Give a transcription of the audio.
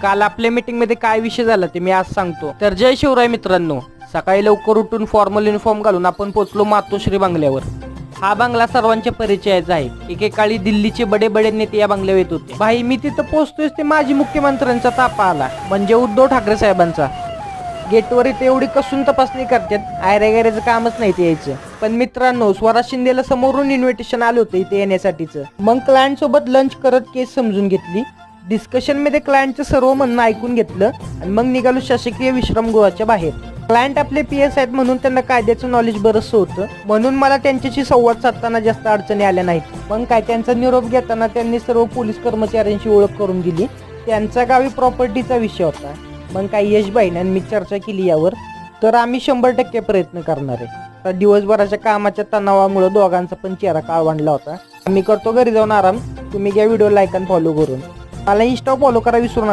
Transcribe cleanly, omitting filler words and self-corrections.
काल आपल्या मीटिंग मध्ये काय विषय झाला ते मी आज सांगतो. तर जय शिवराय मित्रांनो. सकाळी लवकर उठून फॉर्मल युनिफॉर्म घालून आपण पोचलो मातोश्री बंगल्यावर. हा बंगला सर्वांच्या परिचयाचा आहे. एकेकाळी दिल्लीचे बडे बडे नेते या बंगल्यावर येत होते. भाई मी तिथं पोहोचतोय ते माजी मुख्यमंत्र्यांचा तापा आला, म्हणजे उद्धव ठाकरे साहेबांचा. गेटवर इथे एवढी कसून तपासणी करतात, आयरेगायचं कामच नाही ते यायचं. पण मित्रांनो, स्वराज शिंदेला समोरून इन्व्हिटेशन आलं होतं इथे येण्यासाठीच. मग क्लायंट सोबत लंच करत केस समजून घेतली. डिस्कशन मध्ये क्लायंटचं सर्व म्हणणं ऐकून घेतलं आणि मग निघालो शासकीय विश्रामगृहाच्या बाहेर. क्लायंट आपले PS आहेत म्हणून त्यांना कायद्याचं नॉलेज बरंचसं होतं, म्हणून मला त्यांच्याशी संवाद साधताना जास्त अडचणी आल्या नाहीत. मग काय, त्यांचा निरोप घेताना त्यांनी सर्व पोलीस कर्मचाऱ्यांशी ओळख करून दिली. त्यांच्या गावी प्रॉपर्टीचा विषय होता. मग काही यशबाईंनी मी चर्चा केली यावर. तर आम्ही 100% प्रयत्न करणार आहे. तर दिवसभराच्या कामाच्या तणावामुळे दोघांचा पण चेहरा काळवंडला होता. आम्ही करतो घरी जाऊन आराम. तुम्ही घ्या व्हिडिओ लाईक आणि फॉलो करून. मला इंस्टा फॉलो करा विसरू नका.